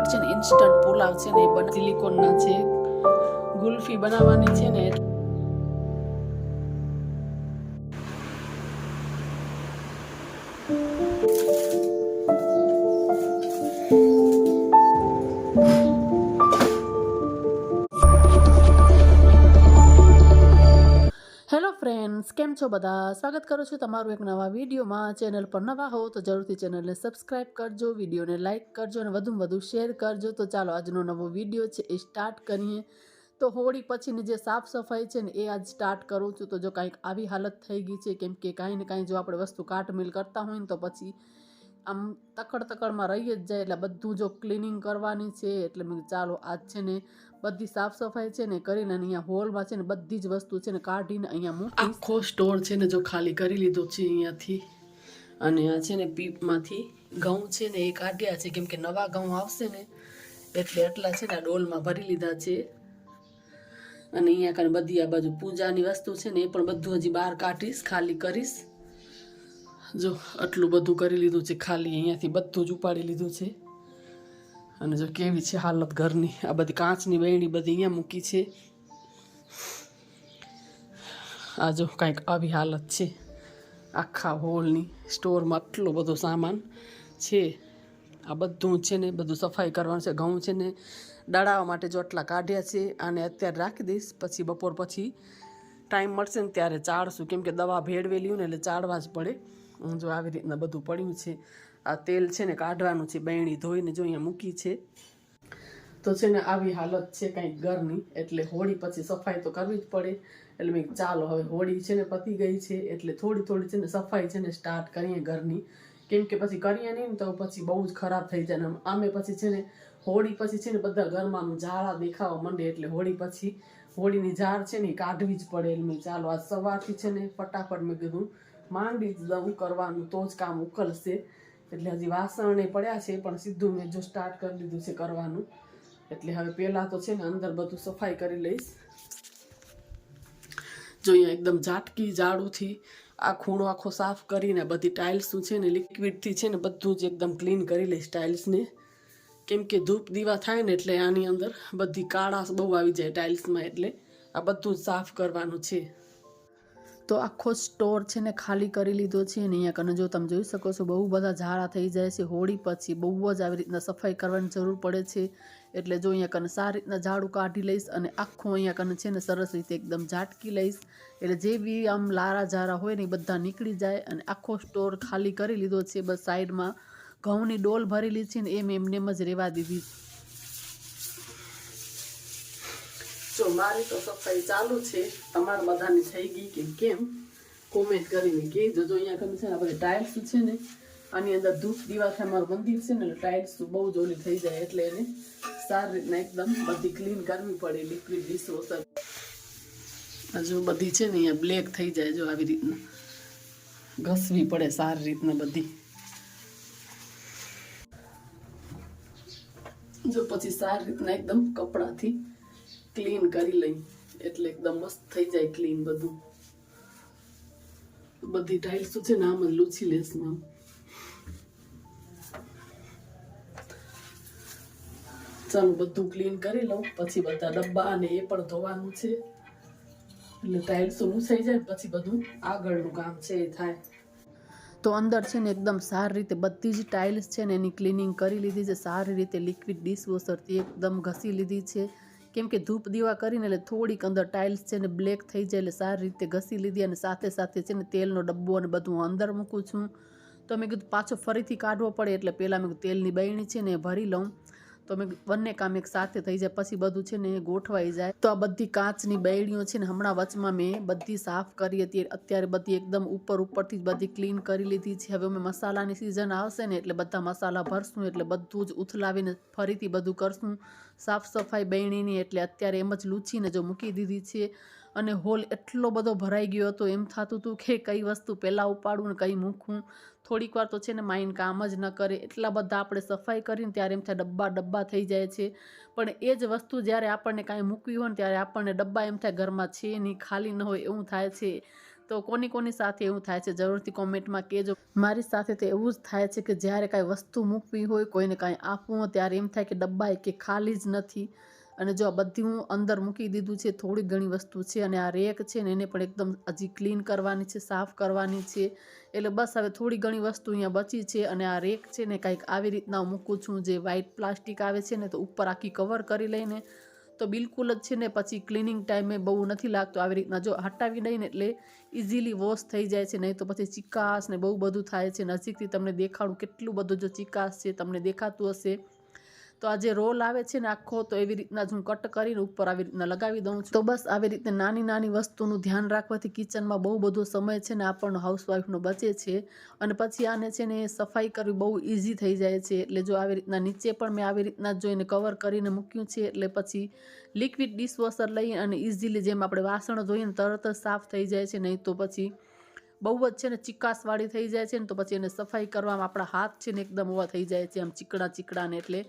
ફટાફટ છે ને ઇન્સ્ટન્ટ પુલાવ છે ને એ સિલિકોનના છે, ગુલ્ફી બનાવવાની છે ને હેલો ફ્રેન્ડ્સ, કેમ છો બધા? સ્વાગત કરું છું તમારું એક નવા વિડીયોમાં. ચેનલ પર નવા હો તો જરૂરથી ચેનલને સબસ્ક્રાઈબ કરજો, વિડીયોને લાઇક કરજો અને વધુમાં વધુ શેર કરજો. તો ચાલો આજનો નવો વિડીયો છે એ સ્ટાર્ટ કરીએ. તો હોળી પછીની જે સાફ સફાઈ છે ને એ આજ સ્ટાર્ટ કરું છું. તો જો કાંઈક આવી હાલત થઈ ગઈ છે, કેમ કે કાંઈ ને કાંઈ જો આપણે વસ્તુ કાટમિલ કરતા હોય ને તો પછી આમ તકડમાં રહી જ જાય. એટલે બધું જો ક્લિનિંગ કરવાની છે એટલે મેં ચાલો આજ છે ને બધી સાફ સફાઈ છે ને કરીને અહીંયા હોલમાં છે ને બધી જ વસ્તુ છે ને કાઢીને અહીંયા મૂકી. આખો સ્ટોર છે ને જો ખાલી કરી લીધો છે અહીંયાથી. અને આ છે ને પીપમાંથી ઘઉં છે ને એ કાઢ્યા છે, કેમ કે નવા ઘઉં આવશે ને એટલે એટલા છે ને ડોલમાં ભરી લીધા છે. અને અહીંયા કાંઈ બધી આ બાજુ પૂજાની વસ્તુ છે ને એ પણ બધું હજી બહાર કાઢીશ, ખાલી કરીશ. જો આટલું બધું કરી લીધું છે, ખાલી અહીંયાથી બધું જ ઉપાડી લીધું છે. અને જો કેવી છે હાલત ઘરની, આ બધી કાચની બેણી બધી અહીંયા મૂકી છે. આ જો કાંઈક આવી હાલત છે આખા હોલની. સ્ટોરમાં આટલો બધો સામાન છે. આ બધું છે ને બધું સફાઈ કરવાનું છે. ઘઉં છે ને દળાવવા માટે જો આટલા કાઢ્યા છે. આને અત્યારે રાખી દઈશ, પછી બપોર પછી ટાઈમ મળશે ને ત્યારે ચાળશું, કેમ કે દવા ભેળવેલી ને એટલે ચાળવા જ પડે. જો આવી રીતના બધું પડ્યું છે. આ તેલ છે ને કાઢવાનું છે, બેણી ધોઈને જો અહીંયા મૂકી છે. તો છે ને આવી હાલત છે કંઈક ઘરની, એટલે હોળી પછી સફાઈ તો કરવી જ પડે. એટલે મેં ચાલો હવે હોળી છે ને પતી ગઈ છે એટલે થોડી છે ને સફાઈ છે ને સ્ટાર્ટ કરીએ ઘરની, કેમ કે પછી કરીએ નહીં ને તો પછી બહુ જ ખરાબ થઈ જાય. આમે પછી છે ને હોળી પછી છે ને બધા ઘરમાં ઝાડા દેખાવા માંડે, એટલે હોળી પછી હોળીની ઝાડ છે ને એ કાઢવી જ પડે. એટલે મેં ચાલો આજ સવારથી છે ને ફટાફટ મેં કીધું માંડી જ દઉં કરવાનું, તો જ કામ ઉકલશે. એટલે હજી વાસણ એ પડ્યા છે પણ સીધું મેં જો સ્ટાર્ટ કરી દીધું છે કરવાનું. એટલે હવે પહેલાં તો છે ને અંદર બધું સફાઈ કરી લઈશ. જો અહીંયા એકદમ ઝાટકી ઝાડુથી આ ખૂણો આખો સાફ કરીને બધી ટાઇલ્સનું છે ને લિક્વિડથી છે ને બધું જ એકદમ ક્લીન કરી લઈશ ટાઇલ્સને, કેમ કે ધૂપ દીવા થાય ને એટલે આની અંદર બધી કાળાશ બહુ આવી જાય ટાઇલ્સમાં. એટલે આ બધું જ સાફ કરવાનું છે. તો આખો સ્ટોર છે ને ખાલી કરી લીધો છે. ને અહીંયા કને જો તમે જોઈ શકો છો બહુ બધા ઝાડા થઈ જાય છે. હોળી પછી બહુ જ આવી રીતના સફાઈ કરવાની જરૂર પડે છે. એટલે જો અહીંયા કને સારી રીતના ઝાડું કાઢી લઈશ અને આખું અહીંયા કને છે ને સરસ રીતે એકદમ ઝાટકી લઈશ. એટલે જે બી આમ લારા ઝારા હોય ને એ બધા નીકળી જાય. અને આખો સ્ટોર ખાલી કરી લીધો છે. બસ સાઈડમાં ઘઉંની ડોલ ભરેલી છે ને એમ જ રહેવા દીધી. જો મારી તો સફાઈ ચાલુ છે, તમારા બધાની થઈ ગઈ કે કેમ કોમેન્ટ કરીને કહેજો. જો અહીંયા તમે છે ને બધી ટાઇલ્સ છે ને આની અંદર ધૂપ દીવાથી અમારું મંદિર છે ને એટલે ટાઇલ્સ બહુ જ ઓલી થઈ જાય, એટલે એને સારી રીતના એકદમ બધી ક્લીન કરવી પડે લિક્વિડ ડિશવોશર. જો બધી છે ને અહીંયા બ્લેક થઈ જાય, જો આવી રીતના ઘસવી પડે સારી રીતના બધી. જો પછી સારી રીતના એકદમ કપડાથી ક્લીન કરી લઈ એટલે એકદમ મસ્ત થઈ જાય ક્લીન બધું. બધી ટાઇલ્સ છે ને આમ જ લૂછી લેસમાં. ચાલો બધું ક્લીન કરી લઉં, પછી બધા ડબ્બા અને એ પણ ધોવાનું છે. એટલે ટાઇલ્સ લૂછાઈ જાય પછી બધું આગળનું કામ છે એ થાય. તો અંદર છે ને એકદમ સારી રીતે બધી જ ટાઇલ્સ છે ને એની ક્લિનિંગ કરી લીધી છે. સારી રીતે લિક્વિડ ડિશવોશરથી એકદમ ઘસી લીધી છે, કેમ કે ધૂપ દીવા કરીને એટલે થોડીક અંદર ટાઇલ્સ છે ને બ્લેક થઈ જાય. એટલે સારી રીતે ઘસી લીધી અને સાથે છે ને તેલનો ડબ્બો અને બધું અંદર મૂકું છું. તો મેં કીધું પાછો ફરીથી કાઢવો પડે, એટલે પહેલાં મેં તેલની બરણી છે ને એ ભરી લઉં. તો મેં બંને કામ એક સાથે થઈ જાય પછી બધું છે ને ગોઠવાઈ જાય. તો આ બધી કાચની બરણીઓ છે ને હમણાં વચમાં મેં બધી સાફ કરી હતી. અત્યારે બધી એકદમ ઉપરથી જ બધી ક્લીન કરી લીધી છે. હવે અમે મસાલાની સિઝન આવશે ને એટલે બધા મસાલા ભરશું, એટલે બધું જ ઉથલાવીને ફરીથી બધું કરશું સાફ સફાઈ બરણીની. એટલે અત્યારે એમ જ લૂછીને જો મૂકી દીધી છે. અને હોલ એટલો બધો ભરાઈ ગયો હતો, એમ થતું હતું કે કઈ વસ્તુ પહેલાં ઉપાડું ને કઈ મૂકું. થોડીક વાર તો છે ને માઇન્ડ કામ જ ન કરે. એટલા બધા આપણે સફાઈ કરીને ત્યારે એમ થાય ડબ્બા થઈ જાય છે. પણ એ જ વસ્તુ જ્યારે આપણને કાંઈ મૂકવી હોય ને ત્યારે આપણને ડબ્બા એમ થાય ઘરમાં છે નહીં, ખાલી ન હોય એવું થાય છે. તો કોની સાથે એવું થાય છે જરૂરથી કોમેન્ટમાં કહેજો. મારી સાથે તો એવું જ થાય છે કે જ્યારે કાંઈ વસ્તુ મૂકવી હોય, કોઈને કાંઈ આપવું હોય, ત્યારે એમ થાય કે ડબ્બા કે ખાલી જ નથી. અને જો આ બધી હું અંદર મૂકી દીધું છે, થોડી ઘણી વસ્તુ છે. અને આ રેક છે ને એને પણ એકદમ હજી ક્લીન કરવાની છે, સાફ કરવાની છે. એટલે બસ હવે થોડી ઘણી વસ્તુ અહીંયા બચી છે. અને આ રેક છે ને કંઈક આવી રીતના મૂકું છું, જે વ્હાઈટ પ્લાસ્ટિક આવે છે ને, તો ઉપર આખી કવર કરી લઈને તો બિલકુલ જ છે ને પછી ક્લિનિંગ ટાઈમે બહુ નથી લાગતો. આવી રીતના જો હટાવી દઈને એટલે ઇઝીલી વોશ થઈ જાય છે. નહીં તો પછી ચિકાસ ને બહુ બધું થાય છે. નજીકથી તમને દેખાડું કેટલું બધું જો ચિકાસ છે, તમને દેખાતું હશે. તો આ જે રોલ આવે છે ને આખો, તો એવી રીતના જ હું કટ કરીને ઉપર આવી રીતના લગાવી દઉં છું. તો બસ આવી રીતે નાની વસ્તુનું ધ્યાન રાખવાથી કિચનમાં બહુ બધો સમય છે ને આપણનો હાઉસવાઈફનો બચે છે. અને પછી આને છે ને સફાઈ કરવી બહુ ઇઝી થઈ જાય છે. એટલે જો આવી રીતના નીચે પણ મેં આવી રીતના જોઈને કવર કરીને મૂક્યું છે. એટલે પછી લિક્વિડ ડિશવોશર લઈ અને ઇઝીલી જેમ આપણે વાસણ ધોઈએ ને તરત જ સાફ થઈ જાય છે. નહીં તો પછી બહુ જ છે ને ચિકાસવાળી થઈ જાય છે ને, તો પછી એને સફાઈ કરવામાં આપણા હાથ છે ને એકદમ ઓવા થઈ જાય છે, આમ ચીકણા ને. એટલે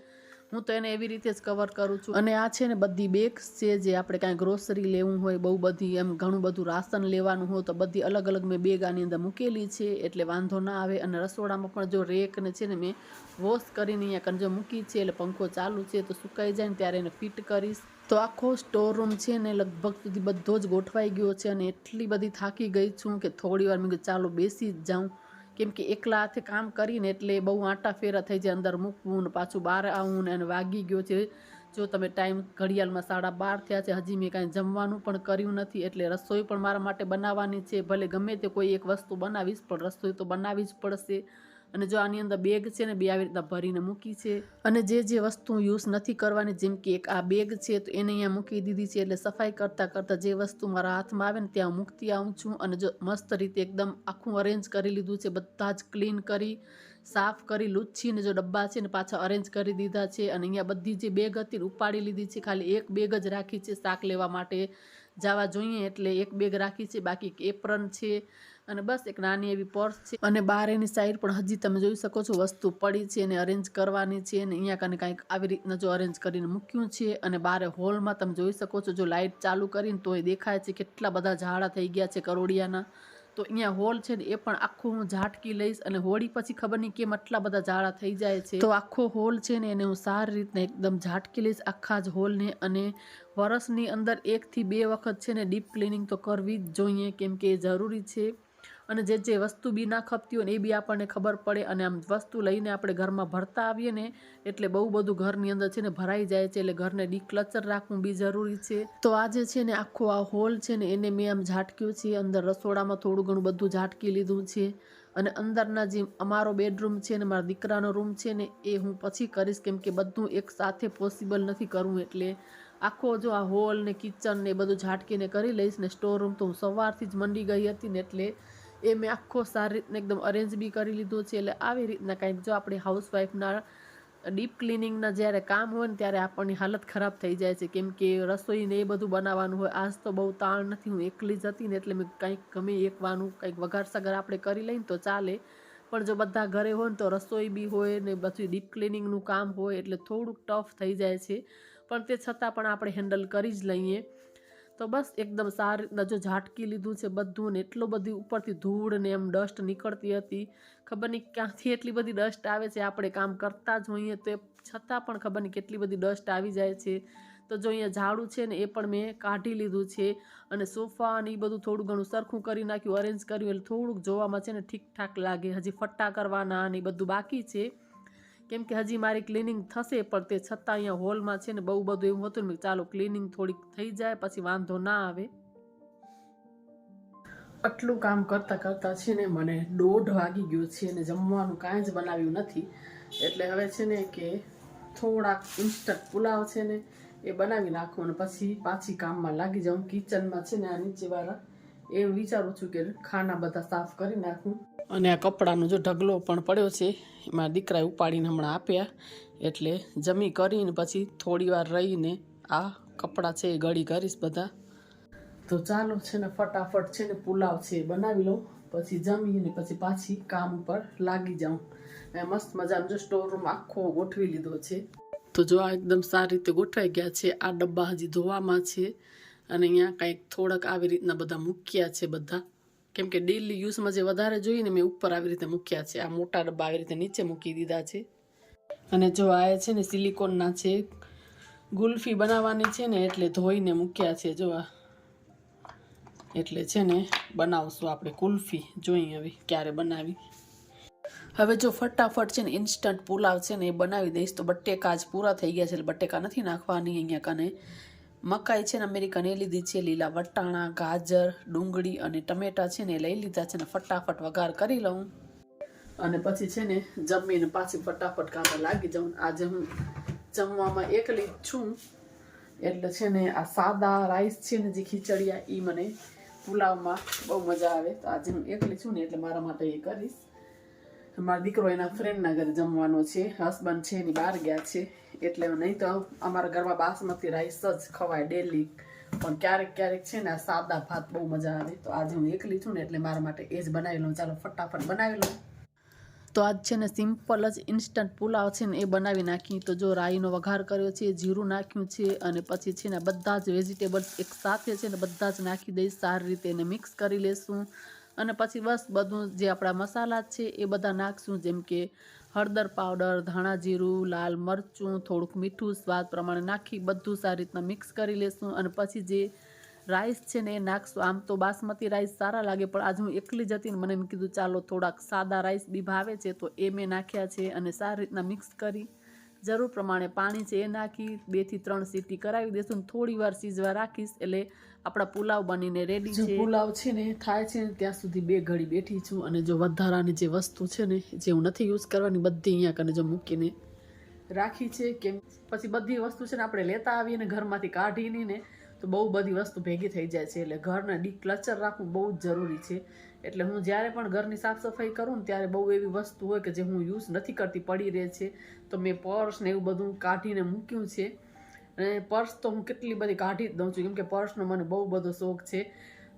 હું તો એને એવી રીતે જ કવર કરું છું. અને આ છે ને બધી બેગ્સ છે, જે આપણે કાંઈ ગ્રોસરી લેવું હોય, બહુ બધી એમ ઘણું બધું રાશન લેવાનું હોય, તો બધી અલગ અલગ મેં બેગ આની અંદર મૂકેલી છે. એટલે વાંધો ના આવે. અને રસોડામાં પણ જો રેકને છે ને મેં વોશ કરીને અહીંયા કંજો મૂકી છે. એટલે પંખો ચાલુ છે, તો સુકાઈ જાય ને ત્યારે એને ફિટ કરીશ. તો આખો સ્ટોર રૂમ છે ને લગભગ સુધી બધો જ ગોઠવાઈ ગયો છે. અને એટલી બધી થાકી ગઈ છું કે થોડી વાર મેં કીધું ચાલો બેસી જ જાઉં. કેમ કે એકલા હાથે કામ કરીને એટલે બહુ આંટા ફેરા થઈ જાય, અંદર મૂકવું ને પાછું બહાર આવવું ને. અને વાગી ગયો છે, જો તમે ટાઈમ ઘડિયાળમાં 12:30 થયા છે, હજી મેં કાંઈ જમવાનું પણ કર્યું નથી. એટલે રસોઈ પણ મારા માટે બનાવવાની છે. ભલે ગમે તે કોઈ એક વસ્તુ બનાવીશ, પણ રસોઈ તો બનાવવી જ પડશે. અને જો આની અંદર બેગ છે ને બે આવી રીતના ભરીને મૂકી છે. અને જે વસ્તુ યુઝ નથી કરવાની, જેમ કે એક આ બેગ છે, તો એને અહીંયા મૂકી દીધી છે. એટલે સફાઈ કરતાં જે વસ્તુ મારા હાથમાં આવે ને ત્યાં મૂકતી આવું છું. અને જો મસ્ત રીતે એકદમ આખું અરેન્જ કરી લીધું છે, બધા જ ક્લીન કરી સાફ કરી લૂછીને જો ડબ્બા છે ને પાછા અરેન્જ કરી દીધા છે. અને અહીંયા બધી જે બેગ હતી ઉપાડી લીધી છે. ખાલી એક બેગ જ રાખી છે શાક લેવા માટે જવા જોઈએ, એટલે એક બેગ રાખી છે. બાકી એપ્રન છે અને બસ એક નાની એવી પર્સ છે. અને બહાર એની સાઈડ પણ હજી તમે જોઈ શકો છો વસ્તુ પડી છે અને અરેન્જ કરવાની છે. અને અહીંયા કને કાંઈક આવી રીતના જો અરેન્જ કરીને મૂક્યું છે. અને બારે હોલમાં તમે જોઈ શકો છો, જો લાઇટ ચાલુ કરીને તો એ દેખાય છે કેટલા બધા ઝાડા થઈ ગયા છે કરોડિયાના. તો અહીંયા હોલ છે ને એ પણ આખું હું ઝાટકી લઈશ. અને હોળી પછી ખબર નહીં કેમ આટલા બધા ઝાડા થઈ જાય છે, તો આખો હોલ છે ને એને હું સારી રીતના એકદમ ઝાટકી લઈશ આખા જ હોલને. અને વરસની અંદર 1 થી 2 વખત છે ને ડીપ ક્લિનિંગ તો કરવી જ જોઈએ, કેમ કે એ જરૂરી છે. અને જે વસ્તુ બી ના ખપતી હોય ને એ બી આપણને ખબર પડે. અને આમ વસ્તુ લઈને આપણે ઘરમાં ભરતા આવીએ ને એટલે બહુ બધું ઘરની અંદર છે ને ભરાઈ જાય છે. એટલે ઘરને ડીક્લચર રાખવું બી જરૂરી છે. તો આજે છે ને આખો આ હોલ છે ને એને મેં આમ ઝાટક્યું છે. અંદર રસોડામાં થોડું ઘણું બધું ઝાટકી લીધું છે. અને અંદરના જે અમારો બેડરૂમ છે ને મારા દીકરાનો રૂમ છે ને એ હું પછી કરીશ, કેમ કે બધું એક સાથે પોસિબલ નથી કરવું. એટલે આખો જો આ હોલ ને કિચન ને બધું ઝાટકીને કરી લઈશ. ને સ્ટોર રૂમ તો હું સવારથી જ મંડી ગઈ હતી ને એટલે એ મેં આખો સારી રીતના એકદમ અરેન્જ બી કરી લીધો છે. એટલે આવી રીતના કંઈક જો આપણી હાઉસવાઈફના ડીપ ક્લિનિંગના જ્યારે કામ હોય ને ત્યારે આપણની હાલત ખરાબ થઈ જાય છે, કેમ કે રસોઈને એ બધું બનાવવાનું હોય. આજ તો બહુ તાણ નથી, હું એકલી જ હતી ને એટલે મેં કંઈક ગમે એકવાનું કંઈક વઘાર સગાર આપણે કરી લઈને તો ચાલે. પણ જો બધા ઘરે હોય ને તો રસોઈ બી હોય ને બધું ડીપ ક્લિનિંગનું કામ હોય એટલે થોડુંક ટફ થઈ જાય છે. પણ તે છતાં પણ આપણે હેન્ડલ કરી જ લઈએ. તો બસ એકદમ સારી રીતના જો ઝાટકી લીધું છે બધું. ને એટલો બધી ઉપરથી ધૂળ ને એમ ડસ્ટ નીકળતી હતી, ખબર નહીં ક્યાંથી એટલી બધી ડસ્ટ આવે છે. આપણે કામ કરતા જ હોઈએ તો છતાં પણ ખબર નહીં કેટલી બધી ડસ્ટ આવી જાય છે. તો જો અહીંયા ઝાડું છે ને એ પણ મેં કાઢી લીધું છે. અને સોફા અને એ બધું થોડું ઘણું સરખું કરી નાખ્યું, અરેન્જ કર્યું, એટલે થોડુંક જોવામાં છે ને ઠીકઠાક લાગે. હજી ફટ્ટા કરવાના અને એ બધું બાકી છે, કેમ કે હજી મારી ક્લિનિંગ થશે. પણ તે છતાં અહીંયા હોલમાં છે ને બહુ બધું એવું હતું ને ચાલો ક્લિનિંગ થોડીક થઈ જાય પછી વાંધો ના આવે. આટલું કામ કરતાં છે ને મને 1:30 વાગી ગયો છે અને જમવાનું કાંઈ જ બનાવ્યું નથી. એટલે હવે છે ને કે થોડાક ઇન્સ્ટન્ટ પુલાવ છે ને એ બનાવી નાખું અને પછી પાછી કામમાં લાગી જાઉં. કિચનમાં છે ને આ નીચેવાળા એવું વિચારું છું કે ખાના બધા સાફ કરી નાખું. અને આ કપડાનો જો ઢગલો પણ પડ્યો છે, એમાં દીકરાએ ઉપાડીને હમણાં આપ્યા. એટલે જમી કરીને પછી થોડી વાર રહીને આ કપડાં છે એ ગળી કરીશ બધા. તો ચાલો છે ને ફટાફટ છે ને પુલાવ છે બનાવી લઉં, પછી જમીને પછી પાછી કામ ઉપર લાગી જાઉં. મસ્ત મજાનો જો સ્ટોર રૂમ આખો ગોઠવી લીધો છે. તો જો આ એકદમ સારી રીતે ગોઠવાઈ ગયા છે. આ ડબ્બા હજી ધોવામાં છે. અને અહીંયા કંઈક થોડાક આવી રીતના બધા મૂક્યા છે બધા કેમ કે ડેલી યુઝમાં જે વધારે જોઈએ ને મેં ઉપર આવી રીતે મૂક્યા છે. આ મોટા ડબ્બા આવી રીતે નીચે મૂકી દીધા છે. અને જો આ છે ને સિલિકોનના છે, ગુલ્ફી બનાવવાની છે ને એટલે ધોઈને મૂક્યા છે. જો આ એટલે છે ને બનાવશું આપણે કુલ્ફી. જોઈએ હવે ક્યારે બનાવી. હવે જો ફટાફટ છે ને ઇન્સ્ટન્ટ પુલાવ છે ને એ બનાવી દઈશ. તો બટેકા જ પૂરા થઈ ગયા છે એટલે બટેકા નથી નાખવાની અહીંયા કને. મકાઈ છે ને અમેરિકન એ લીધી છે, લીલા વટાણા, ગાજર, ડુંગળી અને ટમેટા છે ને એ લઈ લીધા છે ને ફટાફટ વઘાર કરી લઉં અને પછી છે ને જમીને પાછી ફટાફટ કામે લાગી જાઉં. આજે હું જમવામાં એકલી જ છું એટલે છે ને આ સાદા રાઈસ છે ને જે ખીચડિયા એ મને પુલાવમાં બહુ મજા આવે. તો આજે હું એકલી છું ને એટલે મારા માટે એ કરીશ. મારો દીકરો એના ફ્રેન્ડના ઘરે જમવાનો છે, હસબન્ડ છે એની બહાર ગયા છે એટલે નહીં તો અમારા ઘરમાં બાસમતી રાઈસ જ ખવાય ડેલી. પણ ક્યારેક ક્યારેક છે ને આ સાદા ભાત બહુ મજા આવે. તો આજે હું એકલી છું ને એટલે મારા માટે એ જ બનાવી લઉં. ચાલો ફટાફટ બનાવી લઉં. તો આજ છે ને સિમ્પલ જ ઇન્સ્ટન્ટ પુલાવ છે ને એ બનાવી નાખી. તો જો રાઈનો વઘાર કર્યો છે, જીરું નાખ્યું છે અને પછી છે ને બધા જ વેજીટેબલ્સ એક સાથે છે ને બધા જ નાખી દઈશ. સારી રીતે એને મિક્સ કરી લેશું અને પછી બસ બધું જે આપણા મસાલા છે એ બધા નાખશું, જેમ કે હળદર પાવડર, ધાણા જીરું, લાલ મરચું, થોડુંક મીઠું સ્વાદ પ્રમાણે નાખી બધું સારી રીતના મિક્સ કરી લેશું અને પછી જે રાઈસ છે ને એ નાખશું. આમ તો બાસમતી રાઈસ સારા લાગે પણ આજે હું એકલી જ હતી ને મને એમ કીધું ચાલો થોડાક સાદા રાઈસ બી ભાવે છે તો એ મેં નાખ્યા છે અને સારી રીતના મિક્સ કરી જરૂર પ્રમાણે પાણી છે એ નાખી 2 થી 3 સીટી કરાવી દેશું. થોડી વાર સીજવા રાખીશ એટલે આપણા પુલાવ બનીને રેડી છે. પુલાવ છે ને થાય છે ને ત્યાં સુધી 2 ઘડી બેઠી છું અને જો વધારાની જે વસ્તુ છે ને જે હું નથી યુઝ કરવાની બધી અહીંયા કને જો મૂકીને રાખી છે. કેમ પછી બધી વસ્તુ છે ને આપણે લેતા આવીએ ને ઘરમાંથી કાઢીને ને તો બહુ બધી વસ્તુ ભેગી થઈ જાય છે એટલે ઘરને ડીક્લચર રાખવું બહુ જ જરૂરી છે. એટલે હું જ્યારે પણ ઘરની સાફ સફાઈ કરું ને ત્યારે બહુ એવી વસ્તુ હોય કે જે હું યુઝ નથી કરતી પડી રહે છે તો મેં પર્સ ને એવું બધું કાઢીને મૂક્યું છે. અને પર્સ તો હું કેટલી બધી કાઢી જ દઉં છું કેમ કે પર્સનો મને બહુ બધો શોખ છે.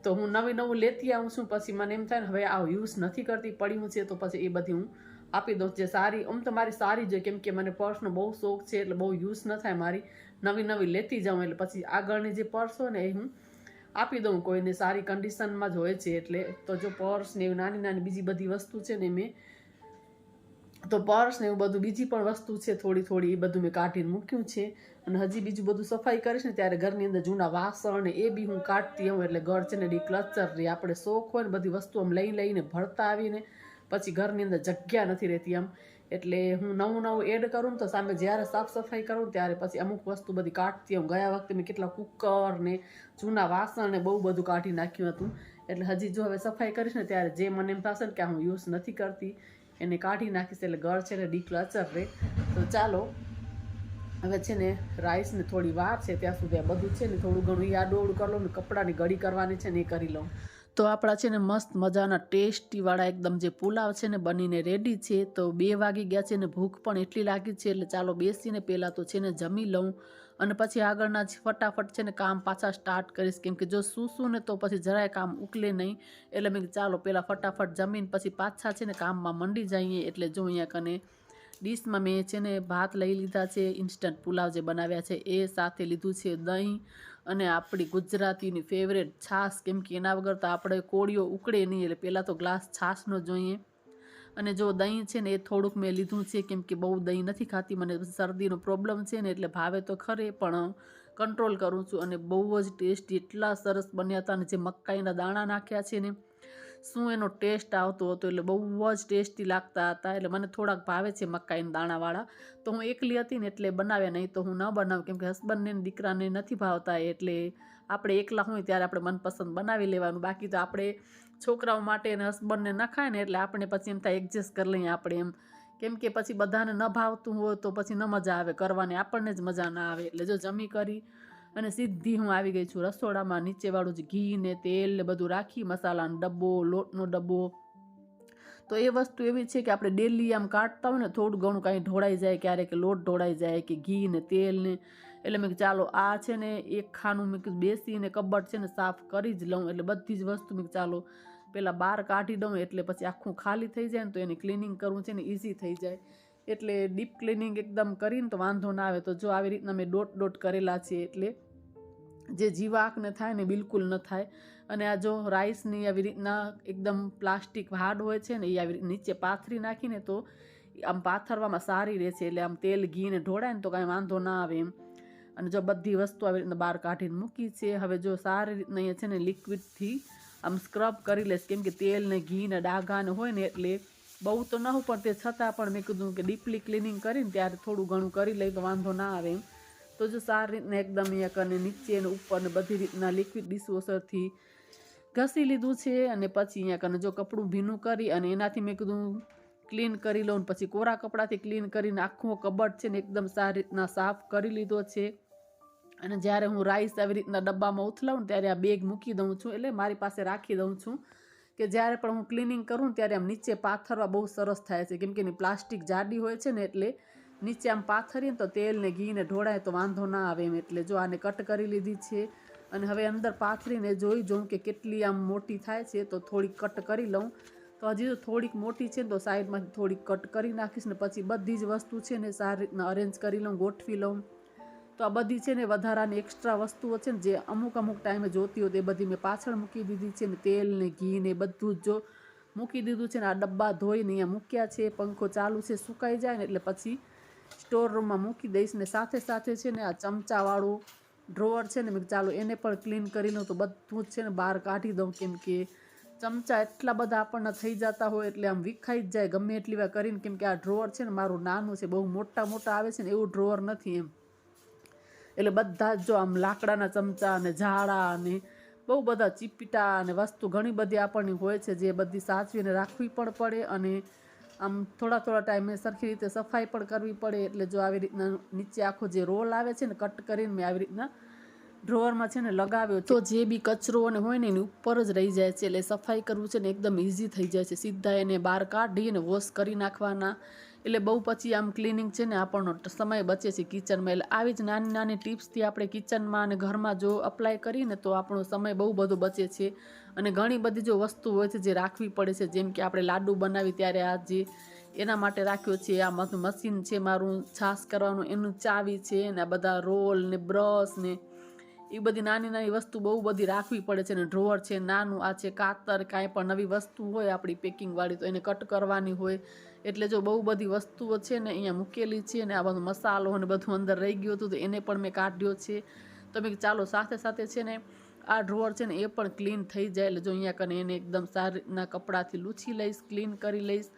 તો હું નવું લેતી આવું છું પછી મને એમ થાય ને હવે આ યુઝ નથી કરતી પડ્યું છે તો પછી એ બધી હું આપી દઉં. જે સારી તો મારી સારી જ કેમ કે મને પર્સનો બહુ શોખ છે એટલે બહુ યુઝ ન થાય મારી. નવી લેતી જાઉં એટલે પછી આગળની જે પર્સ હોય ને એ હું આપી દઉં કોઈને સારી કન્ડિશનમાં જ હોય છે એટલે. તો જો પર્સ ને એવી નાની બીજી બધી વસ્તુ છે ને મેં તો પર્સ ને એવું બધું બીજી પણ વસ્તુ છે થોડી એ બધું મેં કાઢીને મૂક્યું છે. અને હજી બીજું બધું સફાઈ કરીશ ને ત્યારે ઘરની અંદર જૂના વાસણ ને એ બી હું કાઢતી હોઉં એટલે ઘર છે ને ડીક્લચર રહે. આપણે શોખ હોય ને બધી વસ્તુ આમ લઈને ભરતા આવીને પછી ઘરની અંદર જગ્યા નથી રહેતી આમ. એટલે હું નવું એડ કરું ને તો સામે જ્યારે સાફ સફાઈ કરું ત્યારે પછી અમુક વસ્તુ બધી કાઢતી હોઉં. ગયા વખતે મેં કેટલા કુકર ને જૂના વાસણ ને બહુ બધું કાઢી નાખ્યું હતું. એટલે હજી જો હવે સફાઈ કરીશ ને ત્યારે જે મને એમ થશે ને કે હું યુઝ નથી કરતી એને કાઢી નાખીશ એટલે ઘર છે ને ડીક્લચર રહે. તો ચાલો હવે છે ને રાઈસ ને થોડી વાર છે ત્યાં સુધી આ બધું છે ને થોડું ઘણું યાડોડ કરી લઉં ને કપડાની ઘડી કરવાની છે ને એ કરી લઉં. તો આપણા છે ને મસ્ત મજાના ટેસ્ટીવાળા એકદમ જે પુલાવ છે ને બનીને રેડી છે. તો 2 વાગી ગયા છે ને ભૂખ પણ એટલી લાગી છે એટલે ચાલો બેસીને પહેલાં તો છે ને જમી લઉં અને પછી આગળના ફટાફટ છે ને કામ પાછા સ્ટાર્ટ કરીશ. કેમ કે જો સૂસું ને તો પછી જરાય કામ ઉકલે નહીં એટલે મેં ચાલો પહેલાં ફટાફટ જમીને પછી પાછા છે ને કામમાં મંડી જઈએ. એટલે જો અહીંયા કને ડીશમાં મેં છે ને ભાત લઈ લીધા છે, ઇન્સ્ટન્ટ પુલાવ જે બનાવ્યા છે એ સાથે લીધું છે દહીં અને આપણી ગુજરાતીની ફેવરેટ છાશ. કેમ કે એના વગર તો આપણે કોળીઓ ઉકળે નહીં એટલે પહેલાં તો ગ્લાસ છાશનો જોઈએ. અને જો દહીં છે ને એ થોડુંક મેં લીધું છે કેમ કે બહુ દહીં નથી ખાતી, મને શરદીનો પ્રોબ્લેમ છે ને એટલે ભાવે તો ખરે પણ કંટ્રોલ કરું છું. અને બહુ જ ટેસ્ટી એટલા સરસ બન્યા હતા અને જે મકાઈના દાણા નાખ્યા છે ને શું એનો ટેસ્ટ આવતો હતો એટલે બહુ જ ટેસ્ટી લાગતા હતા. એટલે મને થોડાક ભાવે છે મકાઈના દાણાવાળા. તો હું એકલી હતી ને એટલે બનાવ્યા, નહીં તો હું ન બનાવું કેમ કે હસબન્ડને દીકરાને નથી ભાવતા એટલે આપણે એકલા હોય ત્યારે આપણે મનપસંદ બનાવી લેવાનું. બાકી તો આપણે છોકરાઓ માટે અને હસબન્ડને ન ખાય ને એટલે આપણે પછી એમ થાય એડજસ્ટ કરી લઈએ આપણે એમ. કેમ કે પછી બધાને ન ભાવતું હોય તો પછી ન મજા આવે કરવાની, આપણને જ મજા ના આવે. એટલે જો જમી કરી અને સીધી હું આવી ગઈ છું રસોડામાં. નીચેવાળું જ ઘી ને તેલ ને બધું રાખી, મસાલાનો ડબ્બો, લોટનો ડબ્બો. તો એ વસ્તુ એવી છે કે આપણે ડેલી આમ કાઢતા હોય ને થોડું ઘણું કાંઈ ઢોળાઈ જાય, ક્યારેક લોટ ઢોળાઈ જાય કે ઘી ને તેલ ને. એટલે મેં ચાલો આ છે ને એક ખાનું મેં બેસીને કબટ છે ને સાફ કરી જ લઉં. એટલે બધી જ વસ્તુ મેં ચાલો પહેલાં બહાર કાઢી દઉં એટલે પછી આખું ખાલી થઈ જાય ને તો એની ક્લિનિંગ કરવું છે ને ઇઝી થઈ જાય. એટલે ડીપ ક્લિનિંગ એકદમ કરીને તો વાંધો ના આવે. તો જો આવી રીતના મેં ડોટ કરેલા છે એટલે જે જીવાકને થાય ને બિલકુલ ન થાય. અને આ જો રાઈસની આવી રીતના એકદમ પ્લાસ્ટિક હાર્ડ હોય છે ને એ આવી નીચે પાથરી નાખીને તો આમ પાથરવામાં સારી રહે છે. એટલે આમ તેલ ઘીને ઢોળાય ને તો કાંઈ વાંધો ના આવે એમ. અને જો બધી વસ્તુ આવી રીતના બહાર કાઢીને મૂકી છે. હવે જો સારી રીતના અહીંયા છે ને લિક્વિડથી આમ સ્ક્રબ કરી લઈશ, કેમ કે તેલ ને ઘી ને ડાઘા ને હોય ને એટલે બહુ તો ન હોય, પણ તે છતાં પણ મેં કીધું કે ડીપલી ક્લિનિંગ કરીને ત્યારે થોડું ઘણું કરી લઈ તો વાંધો ના આવે એમ. તો જો સારી રીતના એકદમ અહીંયા કરીને નીચે ને ઉપર ને બધી રીતના લિક્વિડ ડિશવોશરથી ઘસી લીધું છે. અને પછી અહીંયા કરીને જો કપડું ભીનું કરી અને એનાથી મેં કીધું ક્લીન કરી લઉં. પછી કોરા કપડાથી ક્લીન કરીને આખો કબટ છે ને એકદમ સારી રીતના સાફ કરી લીધો છે. અને જ્યારે હું રાઈસ આવી રીતના ડબ્બામાં ઉથલાવું ને ત્યારે આ બેગ મૂકી દઉં છું, એટલે મારી પાસે રાખી દઉં છું કે જ્યારે પણ હું ક્લિનિંગ કરું ત્યારે આમ નીચે પાથરવા બહુ સરસ થાય છે, કેમ કે એની પ્લાસ્ટિક જાડી હોય છે ને એટલે નીચે આમ પાથરીએ તો તેલ ને ઘી ને ઢોળાય તો વાંધો ના આવે એમ. એટલે જો આને કટ કરી લીધી છે. અને હવે અંદર પાથરીને જોઈ જોઉં કે કેટલી આમ મોટી થાય છે તો થોડીક કટ કરી લઉં. તો હજી તો થોડીક મોટી છે ને તો સાઈડમાંથી થોડીક કટ કરી નાખીશ ને પછી બધી જ વસ્તુ છે ને સારી રીતના અરેન્જ કરી લઉં, ગોઠવી લઉં. તો આ બધી છે ને વધારાની એક્સ્ટ્રા વસ્તુઓ છે ને જે અમુક ટાઈમે જોતી હોય તે બધી મેં પાછળ મૂકી દીધી છે. ને તેલ ને ઘી ને બધું જ જો મૂકી દીધું છે ને આ ડબ્બા ધોઈને અહીંયા મૂક્યા છે. પંખો ચાલુ છે, સુકાઈ જાય ને એટલે પછી સ્ટોર રૂમમાં મૂકી દઈશ. ને સાથે સાથે છે ને આ ચમચાવાળું ડ્રોવર છે ને મેં ચાલો એને પણ ક્લીન કરી લઉં. તો બધું જ છે ને બહાર કાઢી દઉં, કેમ કે ચમચા એટલા બધા આપણને થઈ જતા હોય એટલે આમ વિખાઈ જ જાય ગમે એટલી વાર કરીને. કેમ કે આ ડ્રોવર છે ને મારું નાનું છે, બહુ મોટા આવે છે ને એવું ડ્રોવર નથી એમ. એટલે બધા જ જો આમ લાકડાના ચમચા અને ઝાડા અને બહુ બધા ચીપટા અને વસ્તુ ઘણી બધી આપણને હોય છે જે બધી સાચવીને રાખવી પણ પડે. અને આમ થોડા ટાઈમે સરખી રીતે સફાઈ પણ કરવી પડે. એટલે જો આવી રીતના નીચે આખો જે રોલ આવે છે ને કટ કરીને મેં આવી રીતના ડ્રોવરમાં છે ને લગાવ્યો, તો જે બી કચરો અને હોય ને એની ઉપર જ રહી જાય છે. એટલે સફાઈ કરવું છે ને એકદમ ઇઝી થઈ જાય છે. સીધા એને બહાર કાઢી અને વોશ કરી નાખવાના. એટલે બહુ પછી આમ ક્લિનિંગ છે ને આપણનો સમય બચે છે કિચનમાં. એટલે આવી જ નાની નાની ટિપ્સથી આપણે કિચનમાં અને ઘરમાં જો અપ્લાય કરીને તો આપણો સમય બહુ બધો બચે છે. અને ઘણી બધી જો વસ્તુ હોય છે જે રાખવી પડે છે, જેમ કે આપણે લાડુ બનાવી ત્યારે આ જે એના માટે રાખ્યો છે, આ મશીન છે મારું છાશ કરવાનું એનું ચાવી છે, ને આ બધા રોલ ને બ્રશ ને એ બધી નાની નાની વસ્તુ બહુ બધી રાખવી પડે છે. ને ડ્રોવર છે નાનું, આ છે કાતર, કાંઈ પણ નવી વસ્તુ હોય આપણી પેકિંગવાળી તો એને કટ કરવાની હોય. એટલે જો બહુ બધી વસ્તુઓ છે ને અહીંયા મૂકેલી છે. ને આ બધો મસાલો અને બધું અંદર રહી ગયું હતું તો એને પણ મેં કાઢ્યો છે. તો મેં ચાલો સાથે સાથે છે ને આ ડ્રોવર છે ને એ પણ ક્લીન થઈ જાય. એટલે જો અહીંયા કને એને એકદમ સારી રીતના કપડાથી લૂછી લઈશ, ક્લીન કરી લઈશ.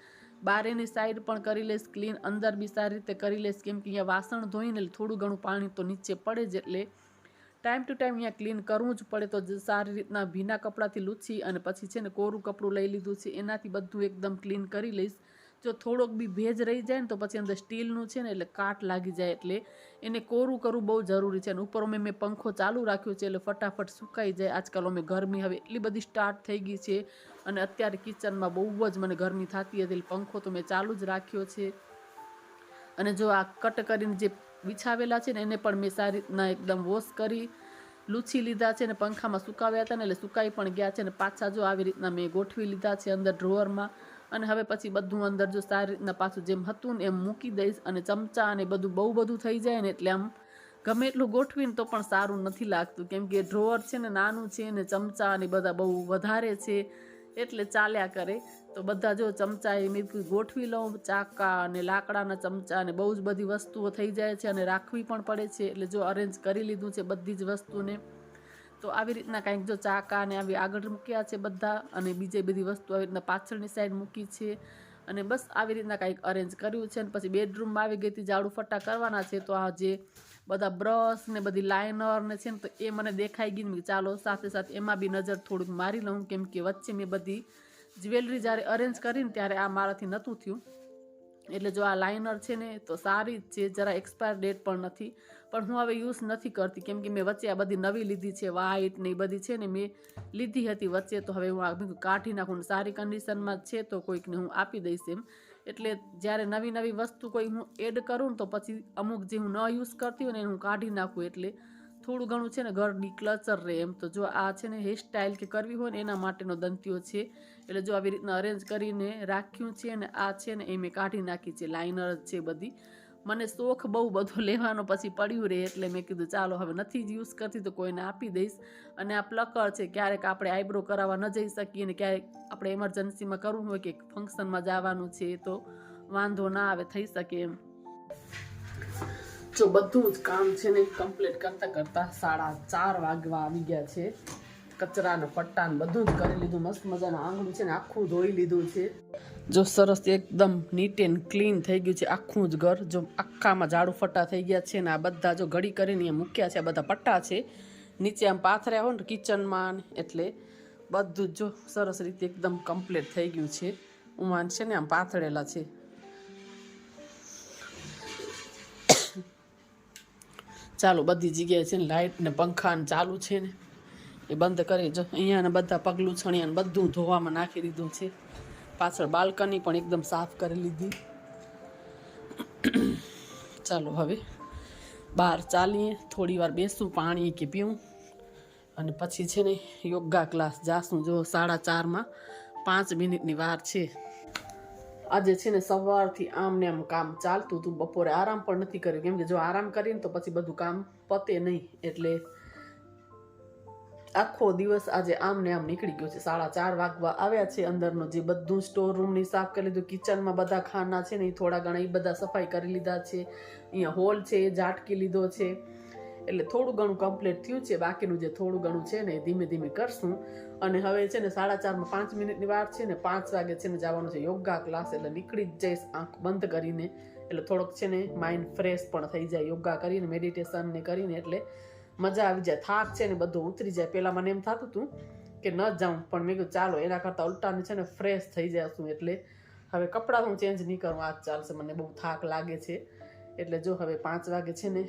બારેની સાઈડ પણ કરી લઈશ ક્લીન, અંદર બી સારી રીતે કરી લઈશ, કેમ કે અહીંયા વાસણ ધોઈને થોડું ઘણું પાણી તો નીચે પડે જ. એટલે ટાઈમ ટુ ટાઈમ અહીંયા ક્લીન કરવું જ પડે. તો સારી રીતના ભીના કપડાથી લૂછી અને પછી છે ને કોરું કપડું લઈ લીધું છે, એનાથી બધું એકદમ ક્લીન કરી લઈશ. જો થોડોક બી ભેજ રહી જાય ને તો પછી અંદર સ્ટીલનું છે ને એટલે કાટ લાગી જાય. એટલે એને કોરું કરવું બહુ જરૂરી છે. અને ઉપર મેં પંખો ચાલુ રાખ્યો છે એટલે ફટાફટ સુકાઈ જાય. આજકાલ અમે ગરમી હવે એટલી બધી સ્ટાર્ટ થઈ ગઈ છે અને અત્યારે કિચનમાં બહુ જ મને ગરમી થતી હતી, પંખો તો મેં ચાલુ જ રાખ્યો છે. અને જો આ કટ કરીને જે બિછાવેલા છે ને એને પણ મેં સારી રીતના એકદમ વોશ કરી લૂછી લીધા છે. ને પંખામાં સુકાવ્યા હતા ને એટલે સુકાઈ પણ ગયા છે. ને પાછા જો આવી રીતના મેં ગોઠવી લીધા છે અંદર ડ્રોવરમાં. અને હવે પછી બધું અંદર જો સારી રીતના પાછું જેમ હતું ને એમ મૂકી દઈશ. અને ચમચા અને બધું બહુ બધું થઈ જાય ને એટલે આમ ગમે એટલું ગોઠવીને તો પણ સારું નથી લાગતું, કેમ કે ડ્રોવર છે ને નાનું છે ને ચમચા અને બધા બહુ વધારે છે એટલે ચાલ્યા કરે. તો બધા જો ચમચા એ મેં ગોઠવી લઉં, ચાકા અને લાકડાના ચમચા અને બહુ જ બધી વસ્તુઓ થઈ જાય છે અને રાખવી પણ પડે છે. એટલે જો અરેન્જ કરી લીધું છે બધી જ વસ્તુને. તો આવી રીતના કાંઈક જો ચાકા ને આવી આગળ મૂક્યા છે બધા, અને બીજી બધી વસ્તુ આવી રીતના પાછળની સાઈડ મૂકી છે. અને બસ આવી રીતના કાંઈક અરેન્જ કર્યું છે. અને પછી બેડરૂમમાં આવી ગઈ હતી, ઝાડુ ફટા કરવાના છે. તો આ જે બધા બ્રશ ને બધી લાઇનર ને છે ને તો એ મને દેખાઈ ગઈ ને ચાલો સાથે સાથે એમાં બી નજર થોડીક મારી લઉં, કેમ કે વચ્ચે મેં બધી જ્વેલરી જ્યારે અરેન્જ કરીને ત્યારે આ મારાથી નહોતું થયું. એટલે જો આ લાઇનર છે ને તો સારી જ છે, જરા એક્સપાયર ડેટ પણ નથી, પણ હું હવે યુઝ નથી કરતી, કેમ કે મેં વચ્ચે આ બધી નવી લીધી છે વ્હાઈટ ને એ બધી છે ને મેં લીધી હતી વચ્ચે. તો હવે હું આ કાઢી નાખું, સારી કન્ડિશનમાં છે તો કોઈકને હું આપી દઈશ એમ. એટલે જ્યારે નવી નવી વસ્તુ કોઈ હું એડ કરું ને તો પછી અમુક જે હું ન યુઝ કરતી હોય ને એને હું કાઢી નાખું, એટલે થોડું ઘણું છે ને ઘર ડિક્લચર રહે એમ. તો જો આ છે ને હેરસ્ટાઈલ કે કરવી હોય ને એના માટેનો દંત્યો છે. એટલે જો આવી રીતના અરેન્જ કરીને રાખ્યું છે ને આ છે ને એ મેં કાઢી નાખી છે, લાઇનર જ છે બધી. મને શોખ બહુ બધો લેવાનો પછી પડ્યું રહે એટલે મેં કીધું ચાલો હવે નથી જ યુઝ કરતી તો કોઈને આપી દઈશ. અને આ પ્લકર છે, ક્યારેક આપણે આઈબ્રો કરાવવા ન જઈ શકીએ ને ક્યારેક આપણે એમરજન્સીમાં કરવું હોય કે ફંક્શનમાં જવાનું છે તો વાંધો ના આવે, થઈ શકે એમ. જો બધું જ કામ છે ને કમ્પ્લીટ કરતાં કરતાં 4:30 વાગવા આવી ગયા છે. કચરાને પટ્ટાને બધું જ કરી લીધું, મસ્ત મજાનું આંગણું છે ને આખું ધોઈ લીધું છે. જો સરસ એકદમ નીટ એન્ડ ક્લીન થઈ ગયું છે આખું જ ઘર. જો આખામાં ઝાડુ ફટ્ટા થઈ ગયા છે ને આ બધા જો ઘડી કરીને અહીંયા મૂક્યા છે, આ બધા પટ્ટા છે નીચે આમ પાથર્યા હોય ને કિચનમાં, એટલે બધું જ જો સરસ રીતે એકદમ કમ્પ્લીટ થઈ ગયું છે. ઉમાન છે ને આમ પાથરેલા છે. ચાલો બધી જગ્યાએ છે ને લાઇટ ને પંખા ને ચાલુ છે ને એ બંધ કરી. જો અહીંયાને બધા પગલું છણિયાને બધું ધોવામાં નાખી દીધું છે. પાછળ બાલ્કની પણ એકદમ સાફ કરી લીધી. ચાલો હવે બહાર ચાલીએ, થોડી વાર બેસું, પાણી કે પીવું અને પછી છે ને યોગા ક્લાસ જાશું. જો 4:30 5 મિનિટની વાર છે. આજે છે ને સવારથી આમ ને આમ કામ ચાલતું હતું, બપોરે આરામ પણ નથી કર્યો કેમ કે જો આરામ કરીને તો પછી બધું કામ પતે નહીં, એટલે આખો દિવસ આજે આમ ને આમ નીકળી ગયો છે. 4:30 વાગવા આવ્યા છે. અંદરનું જે બધું સ્ટોર રૂમની સાફ કરી લીધું, કિચનમાં બધા ખાના છે ને એ થોડા ઘણા એ બધા સફાઈ કરી લીધા છે. અહીંયા હોલ છે એ ઝાટકી લીધો છે, એટલે થોડું ઘણું કમ્પ્લીટ થયું છે. બાકીનું જે થોડું ઘણું છે ને એ ધીમે ધીમે કરશું. અને હવે છે ને 4:30 5 મિનિટની વાર છે ને 5 વાગે છે ને જવાનું છે યોગા ક્લાસ, એટલે નીકળી જ જઈશ આંખ બંધ કરીને. એટલે થોડોક છે ને માઇન્ડ ફ્રેશ પણ થઈ જાય યોગા કરીને, મેડિટેશન ને કરીને, એટલે મજા આવી જાય. થાક છે ને બધું ઉતરી જાય. પહેલાં મને એમ થતું હતું કે ન જાઉં, પણ મેં કીધું ચાલો એના કરતાં ઉલટાની છે ને ફ્રેશ થઈ જશું. એટલે હવે કપડાં હું ચેન્જ નહીં કરું, આજ ચાલશે, મને બહુ થાક લાગે છે. એટલે જો હવે 5 વાગે છે ને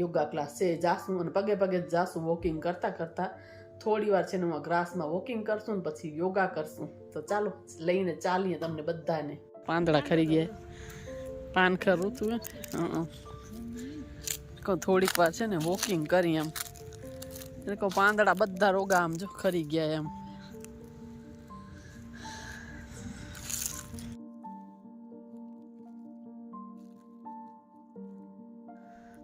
યોગા ક્લાસ છે જાશું, અને પગે પગે જ જાશું વોકિંગ કરતાં કરતાં. થોડી વાર છે ને હું ગ્રાસમાં વોકિંગ કરશું ને પછી યોગા કરશું. તો ચાલો લઈને ચાલીએ તમને બધાને. પાંદડા ખરી ગયા, પાન ખરું તું થોડીક વાર છે ને વોકિંગ કરી એમ, એટલે કહું પાંદડા બધા રોગા આમ જો ખરી ગયા એમ.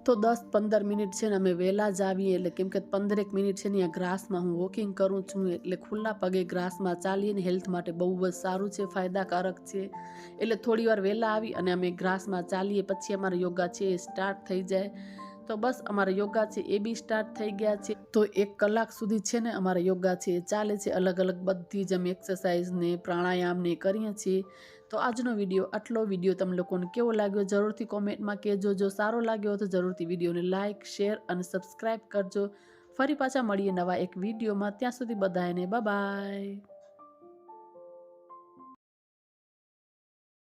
તો 10-15 મિનિટ છે ને અમે વહેલા જ આવીએ, એટલે કેમ કે 15 મિનિટ છે ને આ ગ્રાસમાં હું વોકિંગ કરું છું, એટલે ખુલ્લા પગે ગ્રાસમાં ચાલીએ ને હેલ્થ માટે બહુ જ સારું છે, ફાયદાકારક છે. એટલે થોડી વાર વહેલા આવી અને અમે ગ્રાસમાં ચાલીએ, પછી અમારો યોગા છે એ સ્ટાર્ટ થઈ જાય. તો બસ અમારા યોગા છે એ બી સ્ટાર્ટ થઈ ગયા છે. તો 1 કલાક સુધી છે ને અમારા યોગા છે એ ચાલે છે. અલગ અલગ બધી જ અમે એક્સરસાઇઝ ને પ્રાણાયામ ને કરીએ છીએ. તો આજનો વિડીયો આટલો. વિડીયો તમને લોકોને કેવો લાગ્યો જરૂરથી કોમેન્ટમાં કહેજો. જો સારો લાગ્યો તો જરૂરથી વિડીયોને લાઇક, શેર અને સબસ્ક્રાઈબ કરજો. ફરી પાછા મળીએ નવા એક વિડીયોમાં. ત્યાં સુધી બધાને બાય બાય.